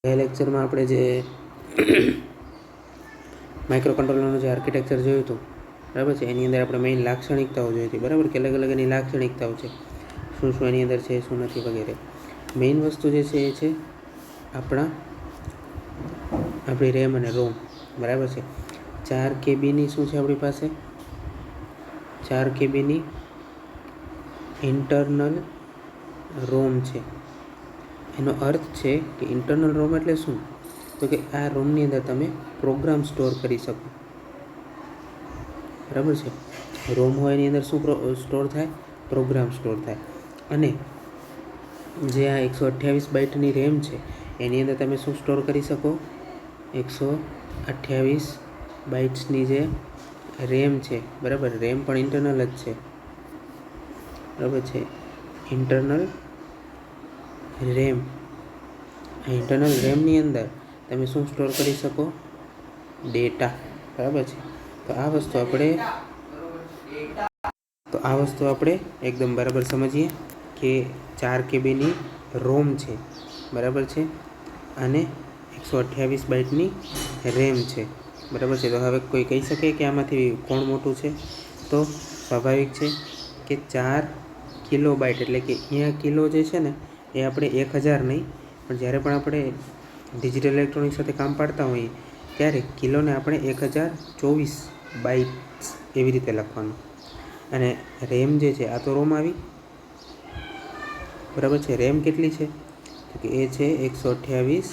ગયા લેક્ચરમાં આપણે જે માઇક્રો કંટ્રોલરનું જે આર્કિટેક્ચર જોયું હતું બરાબર છે, એની અંદર આપણે મેઇન લાક્ષણિકતાઓ જોઈ હતી બરાબર કે અલગ અલગ એની લાક્ષણિકતાઓ છે, શું શું એની અંદર છે, શું નથી વગેરે. મેઇન વસ્તુ જે છે એ છે આપણી રેમ અને રોમ બરાબર છે. 4 કેબીની શું છે આપણી પાસે, 4 કેબીની ઇન્ટરનલ રોમ છે. એનો અર્થ છે કે ઇન્ટરનલ રોમ એટલે શું, તો કે આ રોમની અંદર તમે પ્રોગ્રામ સ્ટોર કરી શકો બરાબર છે. રોમ હોય એની અંદર શું સ્ટોર થાય, પ્રોગ્રામ સ્ટોર થાય. અને જે આ 128 બાઇટની રેમ છે એની અંદર તમે શું સ્ટોર કરી શકો, 128 બાઇટ્સની જે રેમ છે બરાબર, રેમ પણ ઇન્ટરનલ જ છે બરાબર છે. ઇન્ટરનલ રેમ, આ ઇન્ટરનલ રેમની અંદર તમે શું સ્ટોર કરી શકો, ડેટા બરાબર છે. તો આ વસ્તુ આપણે એકદમ બરાબર સમજીએ કે 4 કેબીની રોમ છે બરાબર છે અને 128 બાઇટની રેમ છે બરાબર છે. તો હવે કોઈ કહી શકે કે આમાંથી કોણ મોટું છે, તો સ્વાભાવિક છે કે 4 કિલોબાઇટ એટલે કે અહીંયા કિલો જે છે ને એ આપણે 1000 નહીં, પણ જ્યારે પણ આપણે ડિજિટલ ઇલેક્ટ્રોનિક સાથે કામ પાડતા હોઈએ ત્યારે કિલોને આપણે 1024 બાઇટ્સ એવી રીતે લખવાનું. અને રેમ જે છે આ તો રોમ આવી બરાબર છે. રેમ કેટલી છે, તો કે એ છે 128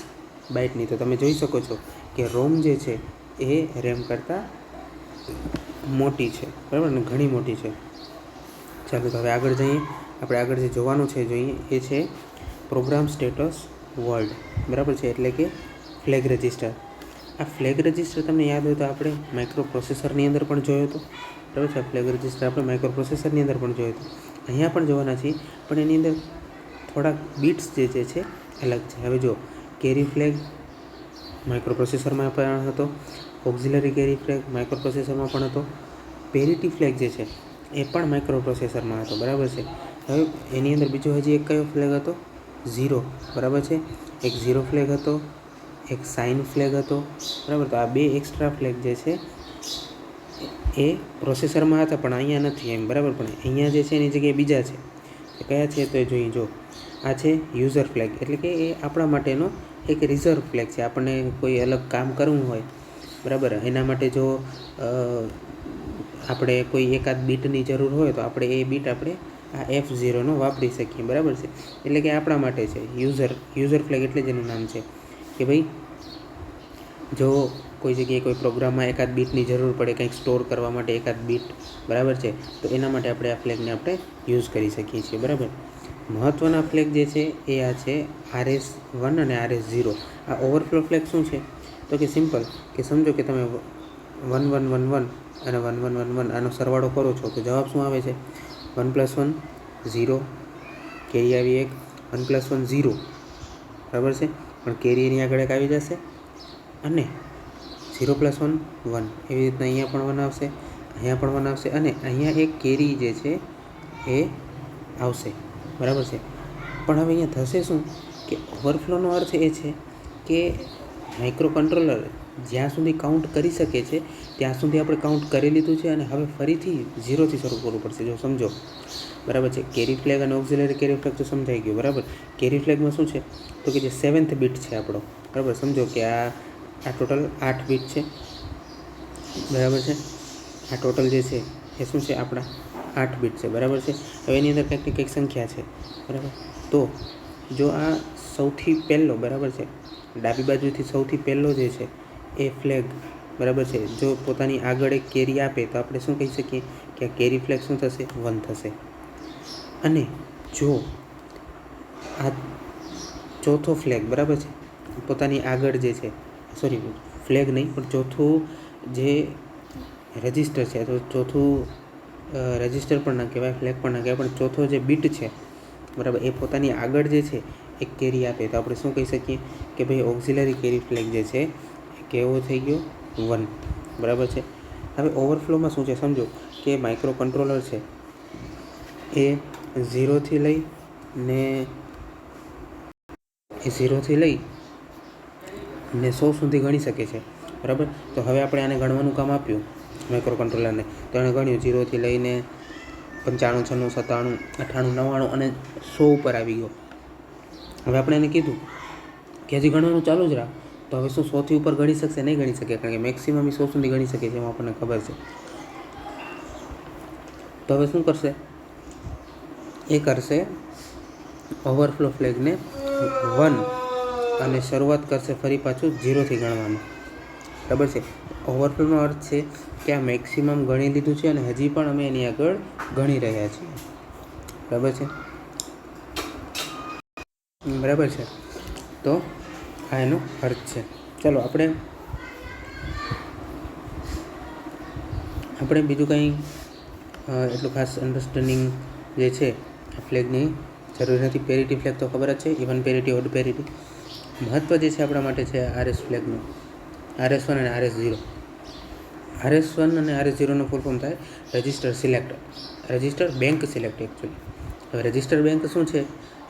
બાઇટની. તો તમે જોઈ શકો છો કે રોમ જે છે એ રેમ કરતાં મોટી છે બરાબર ને, ઘણી મોટી છે. ચાલો તો હવે આગળ જઈએ. આપણે આગળ જે જોવાનું છે જોઈએ એ છે પ્રોગ્રામ સ્ટેટસ વર્ડ બરાબર છે, એટલે કે ફ્લેગ રજિસ્ટર. આ ફ્લેગ રજિસ્ટર તમને યાદ હોય તો આપણે માઇક્રો પ્રોસેસરની અંદર પણ જોયો હતો બરાબર છે. ફ્લેગ રજિસ્ટર આપણે માઇક્રો પ્રોસેસરની અંદર પણ જોયો હતો, અહીંયા પણ જોવાના છીએ, પણ એની અંદર થોડાક બીટ્સ જે છે અલગ છે. હવે જો કેરી ફ્લેગ માઇક્રો પ્રોસેસરમાં પણ હતો, ઓક્ઝિલરી કેરી ફ્લેગ માઇક્રો પ્રોસેસરમાં પણ હતો, પેરિટી ફ્લેગ જે છે એ પણ માઇક્રો પ્રોસેસરમાં હતો બરાબર છે. હવે એની અંદર બીજો હજી એક કયો ફ્લેગ હતો, ઝીરો બરાબર છે. એક ઝીરો ફ્લેગ હતો, એક સાઇન ફ્લેગ હતો બરાબર. તો આ બે એક્સ્ટ્રા ફ્લેગ જે છે એ પ્રોસેસરમાં હતા પણ અહીંયા નથી એમ બરાબર, પણ અહીંયા જે છે એની જગ્યાએ બીજા છે. તો કયા છે તો એ જોઈએ. જો આ છે યુઝર ફ્લેગ, એટલે કે એ આપણા માટેનો એક રિઝર્વ ફ્લેગ છે. આપણને કોઈ અલગ કામ કરવું હોય બરાબર, એના માટે જો આપણે કોઈ એકાદ બીટની જરૂર હોય તો આપણે એ બીટ આપણે આ F0નો વાપરી શકીએ બરાબર છે. એટલે કે આપણા માટે છે યુઝર ફ્લેગ, એટલે જ એનું નામ છે કે ભાઈ જો કોઈ જગ્યાએ કોઈ પ્રોગ્રામમાં એકાદ બીટની જરૂર પડે, કંઈક સ્ટોર કરવા માટે એકાદ બીટ બરાબર છે, તો એના માટે આપણે આ ફ્લેગને આપણે યુઝ કરી શકીએ છીએ બરાબર. મહત્ત્વના ફ્લેગ જે છે એ આ છે RS1 અને RS0. આ ઓવરફ્લો ફ્લેગ શું છે, તો કે સિમ્પલ કે સમજો કે તમે 1111 અને 1111 આનો સરવાળો કરો છો તો જવાબ શું આવે છે, 1 + 1 0, કેરી આવી એક, 1 + 1 0 બરાબર છે, પણ કેરી એની આગળ એક આવી જશે, અને 0 + 1 1. એવી રીતના અહીંયા પણ 1 આવશે, અહીંયા પણ 1 આવશે, અને અહીંયા એક કેરી જે છે એ આવશે બરાબર છે. પણ હવે અહીંયા થશે શું કે ઓવરફ્લોનો અર્થ એ છે કે માઇક્રો કંટ્રોલર જ્યાં સુધી કાઉન્ટ કરી શકે છે ત્યાં સુધી આપણે કાઉન્ટ કરી લીધું છે, અને હવે ફરીથી 0થી શરૂ કરવું પડશે. જો સમજો બરાબર છે. કેરી ફ્લેગ અને ઓક્ઝિલરી કેરી ફ્લેગ તો સમજાઈ ગયું બરાબર. કેરી ફ્લેગમાં શું છે તો કે જે 7th બીટ છે આપણો બરાબર. સમજો કે આ ટોટલ 8 બીટ છે બરાબર છે. આ ટોટલ જે છે એ શું છે, આપણા 8 બીટ છે બરાબર છે. હવે એની અંદર કંઈક ને કંઈક સંખ્યા છે બરાબર. તો જો આ સૌથી પહેલો બરાબર છે, ડાબી બાજુથી સૌથી પહેલો જે છે એ ફ્લેગ બરાબર છે, જો પોતાની આગળ એક કેરી આપે તો આપણે શું કહી શકીએ કે આ કેરી ફ્લેગ શું થશે, 1 થશે. અને જો આ ચોથો ફ્લેગ બરાબર છે પોતાની આગળ જે છે, સોરી ફ્લેગ નહીં પણ ચોથું જે રજિસ્ટર છે, તો ચોથું રજિસ્ટર પણ ના કહેવાય, ફ્લેગ પણ ના કહેવાય, પણ ચોથો જે બીટ છે બરાબર એ પોતાની આગળ જે છે એક કેરી આપે તો આપણે શું કહી શકીએ કે ભાઈ ઓક્ઝિલરી કેરી ફ્લેગ જે છે એ કેવો થઈ ગયો, 1 બરાબર છે. હવે ઓવરફ્લોમાં શું છે સમજો કે માઇક્રો કંટ્રોલર છે એ 0થી લઈ ને 100 સુધી ગણી શકે છે, બરાબર. તો હવે આપણે આને ગણવાનું કામ આપ્યું માઇક્રો કંટ્રોલરને, તો એણે ગણ્યું 0 થી લઈને 95, 96, 97, 98, 99 અને 100 ઉપર આવી ગયો. હવે આપણે એને કીધું કે હજી ગણવાનું ચાલુ જ રાખ, તો હવે શું 100 થી ઉપર ગણી શકશે? નહીં ગણી શકે, કારણ કે મેક્સિમમ 100 સુધી ગણી શકે છે, એમાં આપણને ખબર છે. તો હવે શું કરશે? એ કરશે ઓવરફ્લો ફ્લેગને 1 અને શરૂઆત કરશે ફરી પાછું 0 થી ગણવાનું, બરાબર છે. ઓવરફ્લોનો અર્થ છે કે આ મેક્સિમમ ગણી લીધું છે અને હજી પણ અમે એની આગળ ગણી રહ્યા છીએ, બરાબર છે. બરાબર છે, તો આ એનો અર્થ છે. ચાલો આપણે બીજું કંઈ એટલું ખાસ અન્ડરસ્ટેન્ડિંગ જે છે આ ફ્લેગની જરૂર નથી. પેરિટી ફ્લેગ તો ખબર જ છે, ઇવન પેરિટી, ઓડ પેરિટી. મહત્ત્વ જે છે આપણા માટે છે RS ફ્લેગનું, RS1 અને RS0. RS1 અને RS0નું ફૂલ ફોર્મ થાય register select, register bank select actually. હવે રજિસ્ટર બેંક શું છે,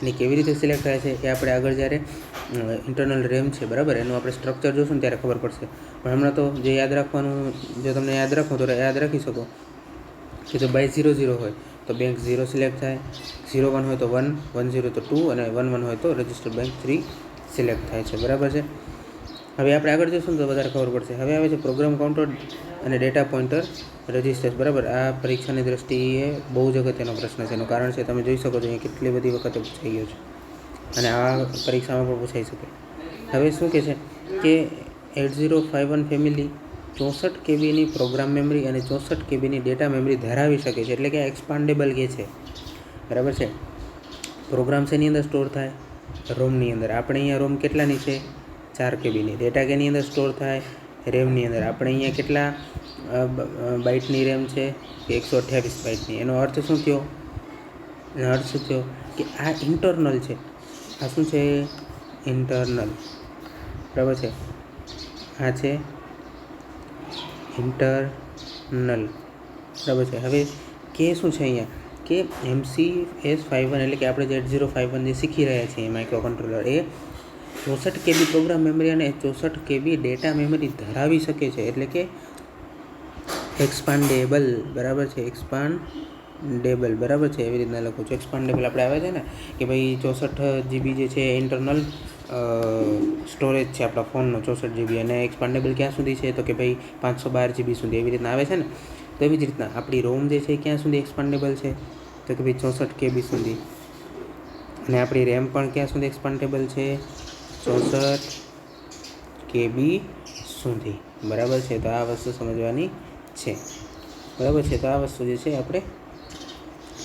એની કેવી રીતે સિલેક્ટ થાય છે એ આપણે આગળ જ્યારે ઇન્ટરનલ રેમ છે, બરાબર, એનું આપણે સ્ટ્રક્ચર જોશું ને ત્યારે ખબર પડશે. પણ હમણાં તો જે યાદ રાખવાનું, જો તમને યાદ રાખવું તો યાદ રાખી શકો કે જો બાય 00 હોય તો બેંક 0 સિલેક્ટ થાય, 01 હોય તો 1, 10 તો 2 અને 11 હોય તો રજિસ્ટર બેંક 3 સિલેક્ટ થાય છે, બરાબર છે. હવે આપણે આગળ જોઈશું તો વધારે ખબર પડશે. હવે આવે છે પ્રોગ્રામ કાઉન્ટર અને ડેટા પોઇન્ટર રજિસ્ટર્સ, બરાબર. આ પરીક્ષાની દ્રષ્ટિએ બહુ જ અગત્યનો પ્રશ્ન છે. એનું કારણ છે તમે જોઈ શકો છો અહીંયા કેટલી બધી વખતે પૂછાઈ ગયો છે અને આ પરીક્ષામાં પણ પૂછાઈ શકે. હવે શું કહે છે કે 8051 ફેમિલી 64 KBની પ્રોગ્રામ મેમરી અને 64 KBની ડેટા મેમરી ધરાવી શકે છે, એટલે કે એક્સપાન્ડેબલ કે છે, બરાબર છે. પ્રોગ્રામ શેની અંદર સ્ટોર થાય? રોમની અંદર. આપણે અહીંયા રોમ કેટલાની છે? 4 KBની. ડેટા કેની અંદર સ્ટોર થાય? રેમની અંદર. આપણે અહીંયા કેટલા બાઇટની રેમ છે? 128 બાઇટની. એનો અર્થ શું થયો? એનો અર્થ શું થયો કે આ ઇન્ટરનલ છે. આ શું છે? ઇન્ટરનલ, બરાબર છે. આ છે ઇન્ટરનલ, બરાબર છે. હવે કે શું છે અહીંયા કે MCS51 એટલે કે આપણે જે 8051 જે શીખી રહ્યા છીએ માઇક્રો કંટ્રોલર, એ 64 KB પ્રોગ્રામ મેમરી અને 64 KB ડેટા મેમરી ધરાવી શકે છે, એટલે કે એક્સપાન્ડેબલ, બરાબર છે. એક્સપાન્ડેબલ, બરાબર છે. એવી રીતના લખું છું. એક્સપાન્ડેબલ આપણે આવે છે ને કે ભાઈ 64 GB જે છે ઇન્ટરનલ સ્ટોરેજ છે આપણા ફોનનો, 64 GB, અને એક્સપાન્ડેબલ ક્યાં સુધી છે તો કે ભાઈ 512 GB સુધી, એવી રીતના આવે છે ને. તો એવી જ રીતના આપણી રોમ જે છે ક્યાં સુધી એક્સપાન્ડેબલ છે તો કે ભાઈ 64 KB સુધી, અને આપણી રેમ પણ ક્યાં સુધી એક્સપાન્ડેબલ છે? 64 KB સુધી, બરાબર છે. તો આ વસ્તુ સમજવાની છે, બરાબર છે. તો આ વસ્તુ જે છે આપણે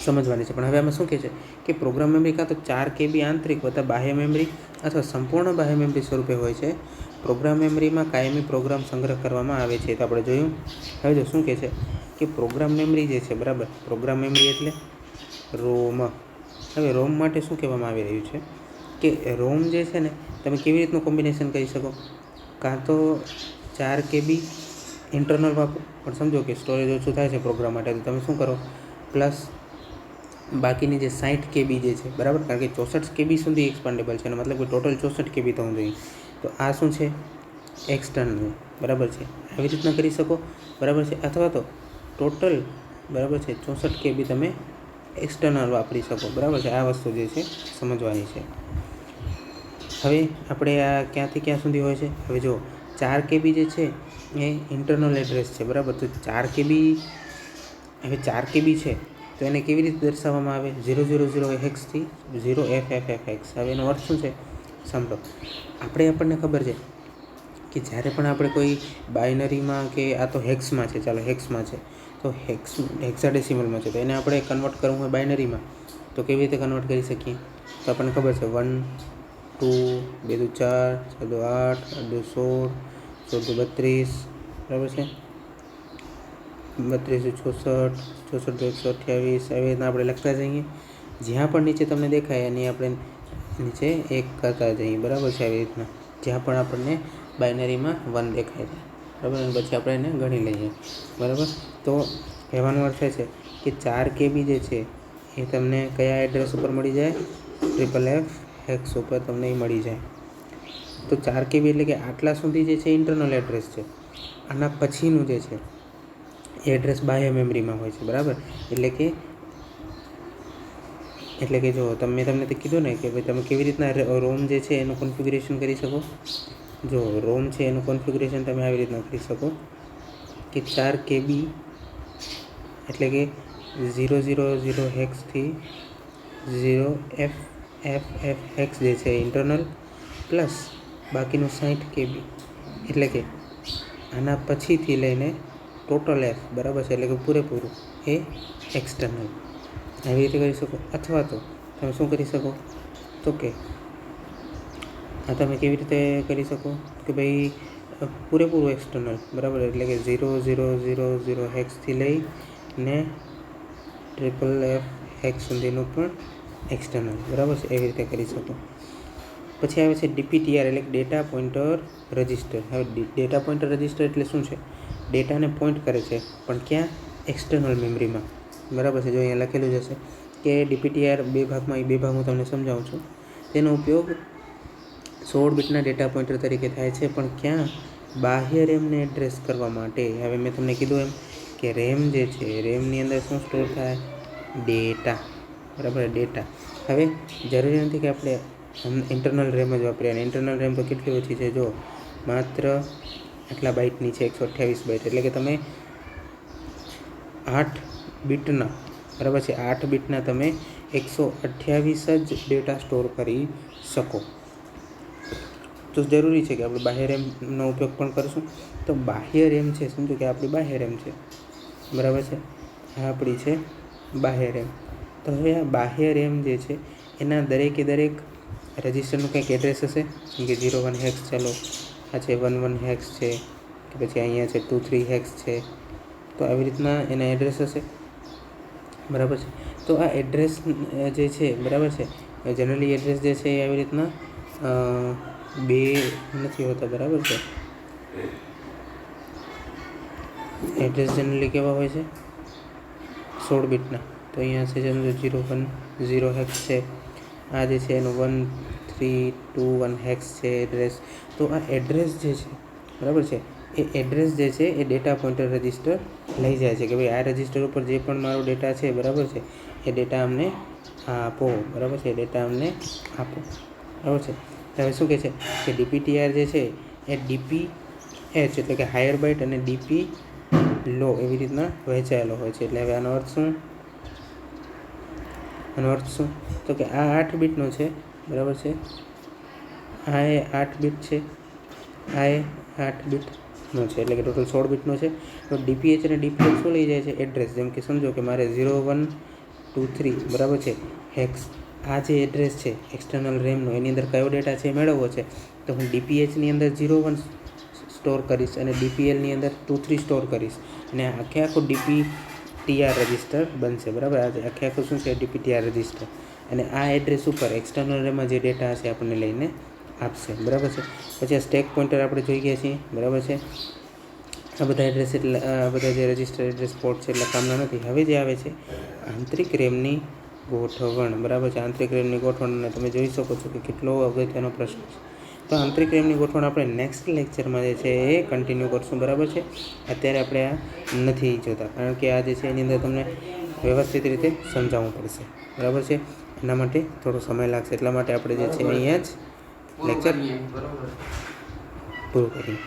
સમજવાની છે. પણ હવે આમાં શું કહે છે કે પ્રોગ્રામ મેમરી કાં તો 4 KB આંતરિક વત્તા બાહ્ય મેમરી અથવા સંપૂર્ણ બાહ્ય મેમરી સ્વરૂપે હોય છે. પ્રોગ્રામ મેમરીમાં કાયમી પ્રોગ્રામ સંગ્રહ કરવામાં આવે છે, તો આપણે જોયું. હવે જો શું કહે છે કે પ્રોગ્રામ મેમરી જે છે, બરાબર, પ્રોગ્રામ મેમરી એટલે રોમ. હવે રોમ માટે શું કહેવામાં આવી રહ્યું છે કે રોમ જે છે ને તમે કેવી રીતનું કોમ્બિનેશન કરી શકો? કાં તો 4 KB ઇન્ટરનલ વાપરો, પણ સમજો કે સ્ટોરેજ ઓછું થાય છે પ્રોગ્રામ માટે, તો તમે શું કરો? પ્લસ બાકીની જે 60 KB જે છે, બરાબર, કારણ કે 64 KB સુધી એક્સપાન્ડેબલ છે, એનો મતલબ કે ટોટલ 64 KB થવું જોઈએ. તો આ શું છે? એક્સટર્નલ, બરાબર છે. આવી રીતના કરી શકો, બરાબર છે. અથવા તો ટોટલ, બરાબર છે, 64 KB તમે એક્સટર્નલ વાપરી શકો, બરાબર છે. આ વસ્તુ જે છે સમજવાની છે. હવે આપણે આ ક્યાંથી ક્યાં સુધી હોય છે? હવે જો 4 KB જે છે એ ઇન્ટરનલ એડ્રેસ છે, બરાબર. તો 4 KB, હવે 4 KB છે તો એને કેવી રીતે દર્શાવવામાં આવે? 000 હેક્સથી 0FFFX. હવે એનો અર્થ શું છે સાંભળો. આપણને ખબર છે કે જ્યારે પણ આપણે કોઈ બાઇનરીમાં, કે આ તો હેક્સમાં છે, ચાલો હેક્સમાં છે, તો હેક્સાડેસિમલમાં છે, તો એને આપણે કન્વર્ટ કરવું હોય બાઇનરીમાં, તો કેવી રીતે કન્વર્ટ કરી શકીએ? તો આપણને ખબર છે 1 2 2 દુ 4 4 દુ 8 8 દુ 16 16 દુ 32, બરાબર છે. 32 દુ 66 66 દુ 128. આવી રીતના આપણે લખતા જઈએ. જ્યાં પણ નીચે તમને દેખાય એની આપણે નીચે 1 કરતા જઈએ, બરાબર છે. આવી રીતના જ્યાં પણ આપણને બાઇનરીમાં 1 દેખાય છે, બરાબર, અને પછી આપણે એને ગણી લઈએ, બરાબર. તો કહેવાનો અર્થ એ છે કે 4 KB જે છે એ તમને કયા એડ્રેસ ઉપર મળી જાય? FFF હેક્સ ઉપર તમને એ મળી જાય, તો 4 KB એટલે કે આટલા સુધી જે છે ઇન્ટરનલ એડ્રેસ છે. આના પછીનું જે છે એ એડ્રેસ બાહ્ય મેમરીમાં હોય છે, બરાબર. એટલે કે જો મેં તમને કીધું ને કે ભાઈ તમે કેવી રીતના રોમ જે છે એનું કોન્ફિગ્યુરેશન કરી શકો. જો રોમ છે એનું કોન્ફિગ્યુરેશન તમે આવી રીતના કરી શકો કે 4 KB એટલે કે 000 હેક્સથી 0FFF હેક્સ જે છે ઇન્ટરનલ પ્લસ બાકીનું 60 KB એટલે કે આના પછીથી લઈને ટોટલ F, બરાબર છે, એટલે કે પૂરેપૂરું એ એક્સટર્નલ. આવી રીતે કરી શકો. અથવા તો તમે શું કરી શકો તો કે આ તમે કેવી રીતે કરી શકો કે ભાઈ પૂરેપૂરું એક્સટર્નલ, બરાબર, એટલે કે 0000 હેક્સથી લઈને FFF હેક્સ સુધીનું પણ એક્સટર્નલ, બરાબર છે, એવી રીતે કરી શકો. પછી આવે છે DPTR એટલે ડેટા પોઇન્ટર રજિસ્ટર. હવે ડેટા પોઇન્ટર રજિસ્ટર એટલે શું છે? ડેટાને પોઇન્ટ કરે છે, પણ ક્યાં? એક્સટર્નલ મેમરીમાં, બરાબર છે. જો અહીંયા લખેલું જ હશે કે DPTR બે ભાગમાં, એ બે ભાગ હું તમને સમજાવું છું. તેનો ઉપયોગ 16 બીટના ડેટા પોઇન્ટર તરીકે થાય છે, પણ ક્યાં? બાહ્ય રેમને એડ્રેસ કરવા માટે. હવે મેં તમને કીધું એમ કે રેમ જે છે, રેમની અંદર શું સ્ટોર થાય? ડેટા, બરાબર, ડેટા. હવે જરૂરી નથી કે આપણે ઇન્ટરનલ રેમ જ વાપરીએ, અને ઇન્ટરનલ રેમ તો કેટલી ઓછી છે, જો માત્ર આટલા બાઇટની છે, 128 બાઇટ. એટલે કે તમે 8 બીટના, બરાબર છે, 8 બીટના તમે 128 જ ડેટા સ્ટોર કરી શકો. તો જરૂરી છે કે આપણે બાહ્ય રેમનો ઉપયોગ પણ કરીશું. તો બાહ્ય રેમ છે, સમજો કે આપણી બાહ્ય રેમ છે, બરાબર છે, આ આપણી છે બાહ્ય રેમ. તો હવે આ બાહ્ય રેમ જે છે એના દરેકે દરેક રજિસ્ટરનું કંઈક એડ્રેસ હશે, જેમ કે 01 હેક્સ, ચાલો આ છે 11 હેક્સ છે, કે પછી અહીંયા છે 23 હેક્સ છે. તો આવી રીતના એના એડ્રેસ હશે, બરાબર છે. તો આ એડ્રેસ જે છે, બરાબર છે, જનરલી એડ્રેસ જે છે એ આવી રીતના બે નથી હોતા, બરાબર છે. એડ્રેસ જનરલી કેવા હોય છે? 16 બીટના. તો અહીંયા છે જેમ 010 હેક્સ છે, આ જે છે એનું 1321 હેક્સ છે એડ્રેસ. તો આ એડ્રેસ જે છે, બરાબર છે, એ એડ્રેસ જે છે એ ડેટા પોઇન્ટર રજિસ્ટર લઈ જાય છે કે ભાઈ આ રજિસ્ટર ઉપર જે પણ મારો ડેટા છે, બરાબર છે, એ ડેટા અમને આપો, બરાબર છે, ડેટા અમને આપો, બરાબર છે. હવે શું કહે છે કે DPTR જે છે એ DPH એટલે કે હાયર બાઇટ અને DP લો એવી રીતના વહેંચાયેલો હોય છે. એટલે હવે આનો અર્થ શું? તો કે આ 8 બીટનો છે, બરાબર છે, આ એ 8 બીટ છે, આ એ 8 બીટનો છે, એટલે કે ટોટલ 16 બીટનો છે. તો DPH અને DPL શું લઈ જાય છે? એડ્રેસ. જેમ કે સમજો કે મારે 0123, બરાબર છે, હેક્સ, આ જે એડ્રેસ છે એક્સટર્નલ રેમનો, એની અંદર કયો ડેટા છે મેળવવો છે, તો હું DPHની અંદર 01 સ્ટોર કરીશ અને DPLની અંદર 23 સ્ટોર કરીશ, અને આખું DPTR રજિસ્ટર બનશે, બરાબર. આ આખું શું છે? DPTR register. અને આ એડ્રેસ ઉપર એક્સટર્નલ રેમમાં જે ડેટા હશે આપણને લઈને આપશે, બરાબર છે. પછી આ સ્ટેક પોઇન્ટર આપણે જોઈ ગયા છીએ, બરાબર છે. આ બધા એડ્રેસ એટલે આ બધા જે રજિસ્ટર એડ્રેસ પોર્ટ છે એટલે કામના નથી. હવે જે આવે છે આંતરિક રેમની ગોઠવણ, બરાબર છે. આંતરિક રેમની ગોઠવણ તમે જોઈ શકો છો કે કેટલો અગત્યનો પ્રશ્ન છે. તો આંતરિક રેમની ગોઠવણ આપણે નેક્સ્ટ લેક્ચરમાં જે છે એ કન્ટિન્યુ કરશું, બરાબર છે. અત્યારે આપણે આ નથી જોતા, કારણ કે આ જે છે એની અંદર તમને વ્યવસ્થિત રીતે સમજાવવું પડશે, બરાબર છે. એના માટે થોડો સમય લાગશે, એટલા માટે આપણે જે છે અહીંયા જ લેક્ચર પૂરું કરીએ.